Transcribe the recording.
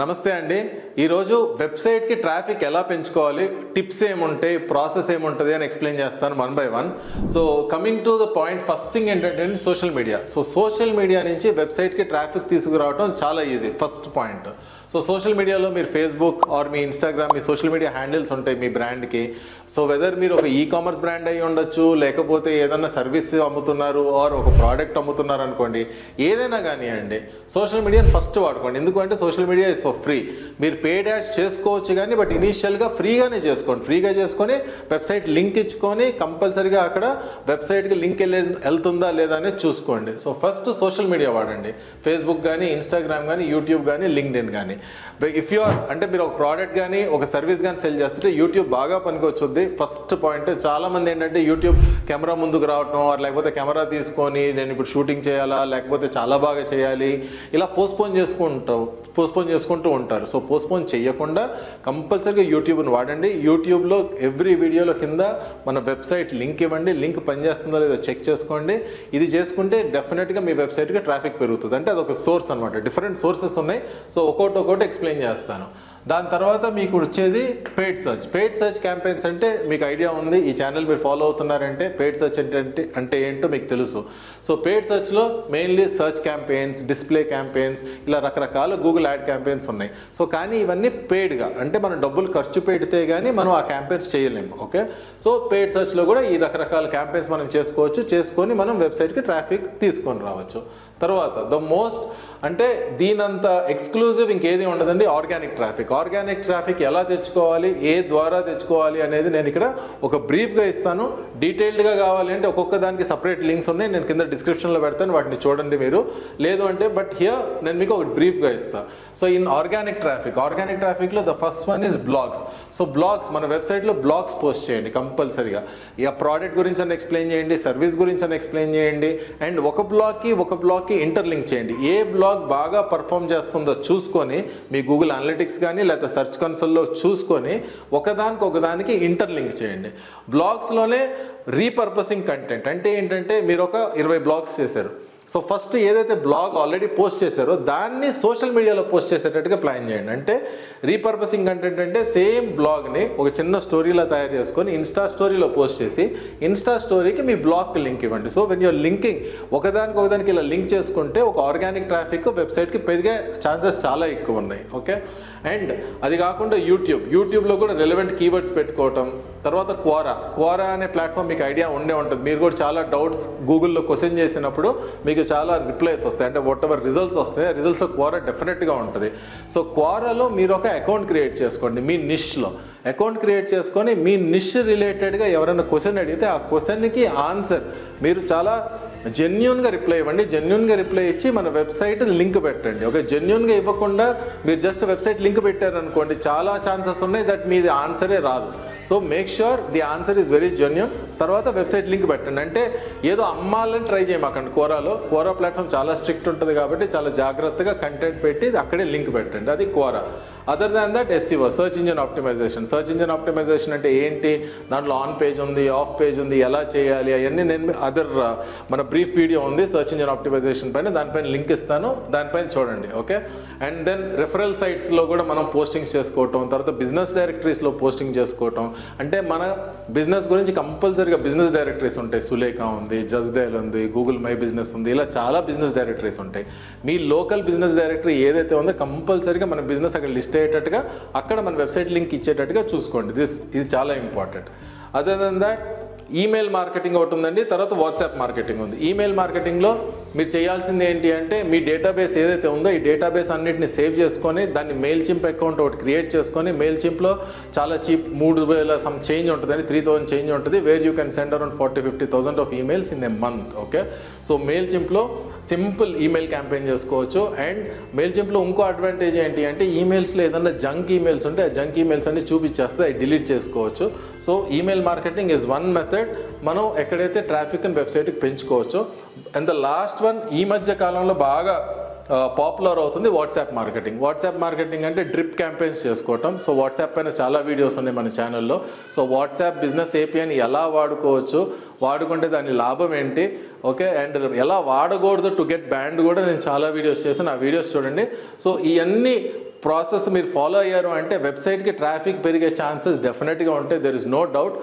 నమస్తే అండి. ఈరోజు వెబ్సైట్కి ట్రాఫిక్ ఎలా పెంచుకోవాలి, టిప్స్ ఏముంటాయి, ప్రాసెస్ ఏముంటుంది అని ఎక్స్ప్లెయిన్ చేస్తాను one by one. So coming to the point, first thing ఏంటంటే social media. So social media నుంచి వెబ్సైట్కి ట్రాఫిక్ తీసుకురావడం చాలా easy, first point. So social మీడియాలో మీరు ఫేస్బుక్ ఆర్ మీ ఇన్స్టాగ్రామ్, మీ సోషల్ మీడియా హ్యాండిల్స్ ఉంటాయి మీ బ్రాండ్కి. సో వెదర్ మీరు ఒక కామర్స్ బ్రాండ్ అయ్యి ఉండొచ్చు, లేకపోతే ఏదన్నా సర్వీస్ అమ్ముతున్నారు ఆర్ ఒక ప్రోడక్ట్ అమ్ముతున్నారు అనుకోండి, ఏదైనా కానివ్వండి, సోషల్ మీడియాని ఫస్ట్ వాడుకోండి. ఎందుకంటే social media is for free. మీరు పెయిడ్ యాడ్స్ చేసుకోవచ్చు కానీ, బట్ ఇనీషియల్గా ఫ్రీగానే చేసుకోండి. ఫ్రీగా చేసుకొని వెబ్సైట్ లింక్ ఇచ్చుకొని కంపల్సరీగా అక్కడ వెబ్సైట్కి లింక్ వెళ్తుందా లేదా అనేది చూసుకోండి. సో ఫస్ట్ సోషల్ మీడియా వాడండి. ఫేస్బుక్ కానీ, ఇన్స్టాగ్రామ్ కానీ, యూట్యూబ్ కానీ, లింక్డ్ఇన్ కానీ. ఇఫ్ యు ఆర్ అంటే మీరు ఒక ప్రోడక్ట్ కానీ ఒక సర్వీస్ కానీ సెల్ చేస్తుంటే యూట్యూబ్ బాగా పనికొచ్చుద్ది. ఫస్ట్ పాయింట్, చాలామంది ఏంటంటే యూట్యూబ్ కెమెరా ముందుకు రావటం, లేకపోతే కెమెరా తీసుకొని నేను ఇప్పుడు షూటింగ్ చేయాలా, లేకపోతే చాలా బాగా చేయాలి, ఇలా పోస్ట్పోన్ చేసుకుంటూ ఉంటారు. సో పోస్ట్పోన్ చేయకుండా కంపల్సరీగా యూట్యూబ్ని వాడండి. యూట్యూబ్లో ఎవ్రీ వీడియోలో కింద మన వెబ్సైట్ లింక్ ఇవ్వండి. లింక్ పనిచేస్తుందో లేదో చెక్ చేసుకోండి. ఇది చేసుకుంటే డెఫినెట్గా మీ వెబ్సైట్కి ట్రాఫిక్ పెరుగుతుంది. అంటే అదొక సోర్స్ అనమాట. డిఫరెంట్ సోర్సెస్ ఉన్నాయి. సో ఒక్కొక్కటి ఎక్స్ప్లెయిన్ చేస్తాను. దాని తర్వాత మీకు వచ్చేది paid search. Paid search campaigns అంటే మీకు ఐడియా ఉంది, ఈ ఛానల్ మీరు ఫాలో అవుతున్నారంటే పెయిడ్ సర్చ్ అంటే ఏంటో మీకు తెలుసు. సో పెయిడ్ సర్చ్లో mainly search campaigns, display campaigns, ఇలా రకరకాల గూగుల్ యాడ్ క్యాంపెయిన్స్ ఉన్నాయి. సో కానీ ఇవన్నీ పెయిడ్గా, అంటే మనం డబ్బులు ఖర్చు పెడితే కానీ మనం ఆ క్యాంపెయిన్స్ చేయలేము. ఓకే, సో పెయిడ్ సర్చ్లో కూడా ఈ రకరకాల క్యాంపెయిన్స్ మనం చేసుకొని మనం వెబ్సైట్కి ట్రాఫిక్ తీసుకొని రావచ్చు. తర్వాత ద మోస్ట్ అంటే దీనంత ఎక్స్క్లూజివ్ ఇంకేది ఉండదండి, ఆర్గానిక్ ట్రాఫిక్. ఆర్గానిక్ ట్రాఫిక్ ఎలా తెచ్చుకోవాలి, ఏ ద్వారా తెచ్చుకోవాలి అనేది నేను ఇక్కడ ఒక బ్రీఫ్గా ఇస్తాను. డీటెయిల్డ్గా కావాలి అంటే ఒక్కొక్క దానికి సపరేట్ లింక్స్ ఉన్నాయి, నేను కింద డిస్క్రిప్షన్లో పెడతాను, వాటిని చూడండి మీరు. లేదు అంటే బట్ హియర్ నేను మీకు ఒక బ్రీఫ్గా ఇస్తాను. సో ఇన్ ఆర్గానిక్ ట్రాఫిక్లో the first one is blogs. So blogs, మన వెబ్సైట్లో బ్లాగ్స్ పోస్ట్ చేయండి కంపల్సరీగా. ఇక ప్రోడక్ట్ గురించి అని ఎక్స్ప్లెయిన్ చేయండి, సర్వీస్ గురించి అని ఎక్స్ప్లెయిన్ చేయండి, అండ్ ఒక బ్లాగ్కి ఇంటర్లింక్ చేయండి. ఏ బ్లాగ్ బాగా పర్ఫామ్ చేస్తుందో చూసుకొని మీ గూగుల్ అనలిటిక్స్ కానీ లేకపోతే సెర్చ్ కన్సోల్లో చూసుకొని ఒకదానికి ఇంటర్లింక్ చేయండి. బ్లాగ్స్లోనే రీపర్పసింగ్ కంటెంట్ అంటే ఏంటంటే మీరు ఒక 20 బ్లాగ్స్ చేశారు. సో ఫస్ట్ ఏదైతే బ్లాగ్ ఆల్రెడీ పోస్ట్ చేశారో దాన్ని సోషల్ మీడియాలో పోస్ట్ చేసేటట్టుగా ప్లాన్ చేయండి. అంటే రీపర్పసింగ్ కంటెంట్ అంటే సేమ్ బ్లాగ్ని ఒక చిన్న స్టోరీలా తయారు చేసుకొని ఇన్స్టా స్టోరీలో పోస్ట్ చేసి ఇన్స్టా స్టోరీకి మీ బ్లాగ్కి లింక్ ఇవ్వండి. సో వెన్ యూర్ లింకింగ్ ఒకదానికి ఇలా లింక్ చేసుకుంటే ఒక ఆర్గానిక్ ట్రాఫిక్ వెబ్సైట్కి పెరిగే ఛాన్సెస్ చాలా ఎక్కువ ఉన్నాయి. ఓకే, అండ్ అది కాకుండా యూట్యూబ్లో కూడా రెలవెంట్ కీవర్డ్స్ పెట్టుకోవటం. తర్వాత క్వారా అనే ప్లాట్ఫామ్ మీకు ఐడియా ఉండే ఉంటుంది. మీరు కూడా చాలా డౌట్స్ గూగుల్లో క్వశ్చన్ చేసినప్పుడు మీకు చాలా రిప్లైస్ వస్తాయి, అంటే వాట్ ఎవర్ రిజల్ట్స్ వస్తాయి, రిజల్ట్స్లో క్వారా డెఫినెట్గా ఉంటుంది. సో క్వారాలో మీరు ఒక అకౌంట్ క్రియేట్ చేసుకోండి. మీ నిష్లో అకౌంట్ క్రియేట్ చేసుకొని మీ నిష్ రిలేటెడ్గా ఎవరైనా క్వశ్చన్ అడిగితే ఆ క్వశ్చన్కి ఆన్సర్ మీరు చాలా జెన్యూన్గా రిప్లై ఇవ్వండి. జెన్యూన్గా రిప్లై ఇచ్చి మన వెబ్సైట్ లింక్ పెట్టండి. ఓకే, జెన్యూన్గా ఇవ్వకుండా మీరు జస్ట్ వెబ్సైట్ లింక్ పెట్టారనుకోండి, చాలా ఛాన్సెస్ ఉన్నాయి దట్ మీది ఆన్సరే రాదు. So make sure the answer is very genuine. తర్వాత వెబ్సైట్ లింక్ పెట్టండి. అంటే ఏదో అమ్మాలని ట్రై చేయమాకండి. క్వారా ప్లాట్ఫామ్ చాలా స్ట్రిక్ట్ ఉంటుంది కాబట్టి చాలా జాగ్రత్తగా కంటెంట్ పెట్టి అక్కడే లింక్ పెట్టండి. అది Quora. Other than that SEO, search engine optimisation అంటే ఏంటి, దాంట్లో ఆన్ పేజ్ ఉంది, ఆఫ్ పేజ్ ఉంది, ఎలా చేయాలి అవన్నీ నేను మన బ్రీఫ్ వీడియో ఉంది సర్చ్ ఇంజిన్ ఆప్టిమైజేషన్ పైన, దానిపైన లింక్ ఇస్తాను, దానిపైన చూడండి. ఓకే, అండ్ దెన్ రెఫరల్ సైట్స్లో కూడా మనం పోస్టింగ్స్ చేసుకోవటం, తర్వాత బిజినెస్ డైరెక్టరీస్లో పోస్టింగ్ చేసుకోవటం. అంటే మన బిజినెస్ గురించి కంపల్సరీగా బిజినెస్ డైరెక్టరీస్ ఉంటాయి. సులేఖ ఉంది, జస్డైల్ ఉంది, గూగుల్ మై బిజినెస్ ఉంది, ఇలా చాలా బిజినెస్ డైరెక్టరీస్ ఉంటాయి. మీ లోకల్ బిజినెస్ డైరెక్టరీ ఏదైతే ఉందో కంపల్సరీగా మన బిజినెస్ అక్కడ లిస్ట్ అయ్యేటట్టుగా అక్కడ మన వెబ్సైట్ లింక్ ఇచ్చేటట్టుగా చూసుకోండి. ఇది చాలా important. Other than that email marketing ఒకటి ఉందండి. తర్వాత వాట్సాప్ మార్కెటింగ్ ఉంది. ఈమెయిల్ మార్కెటింగ్లో మీరు చేయాల్సింది ఏంటి అంటే మీ డేటాబేస్ ఏదైతే ఉందో ఈ డేటాబేస్ అన్నిటిని సేవ్ చేసుకొని దాన్ని మెయిల్ చింప్ అకౌంట్ ఒకటి క్రియేట్ చేసుకొని, మెయిల్ చింప్లో చాలా చీప్ 3,000 సమ్ చేంజ్ ఉంటుందండి, 3,000 చేంజ్ ఉంటుంది, where you can send around 40,000-50,000 of emails in a month. Okay, so మెయిల్ చింప్లో సింపుల్ ఈమెయిల్ క్యాంపెయిన్ చేసుకోవచ్చు. అండ్ మెయిల్ చింప్లో ఇంకో అడ్వాంటేజ్ ఏంటి అంటే ఈమెయిల్స్లో ఏదన్నా జంక్ ఈమెయిల్స్ ఉంటే ఆ జంక్ ఈమెయిల్స్ అన్ని చూపించేస్తే అవి డిలీట్ చేసుకోవచ్చు. So email marketing is one method మనం ఎక్కడైతే ట్రాఫిక్ అండ్ వెబ్సైట్కి పెంచుకోవచ్చు. అండ్ ద లాస్ట్ వన్ ఈ మధ్య కాలంలో బాగా పాపులర్ అవుతుంది వాట్సాప్ మార్కెటింగ్ అంటే డ్రిప్ క్యాంపెయిన్స్ చేసుకోవటం. సో వాట్సాప్ పైన చాలా వీడియోస్ ఉన్నాయి మన ఛానల్లో. సో వాట్సాప్ బిజినెస్ APIని ఎలా వాడుకోవచ్చు, వాడుకుంటే దాని లాభం ఏంటి, ఓకే, అండ్ ఎలా వాడకూడదు టు గెట్ బ్యాండ్ కూడా నేను చాలా వీడియోస్ చేశాను, ఆ వీడియోస్ చూడండి. సో ఇవన్నీ ప్రాసెస్ మీరు ఫాలో అయ్యారు అంటే వెబ్సైట్కి ట్రాఫిక్ పెరిగే ఛాన్సెస్ డెఫినెట్గా ఉంటాయి, దెర్ ఇస్ నో డౌట్.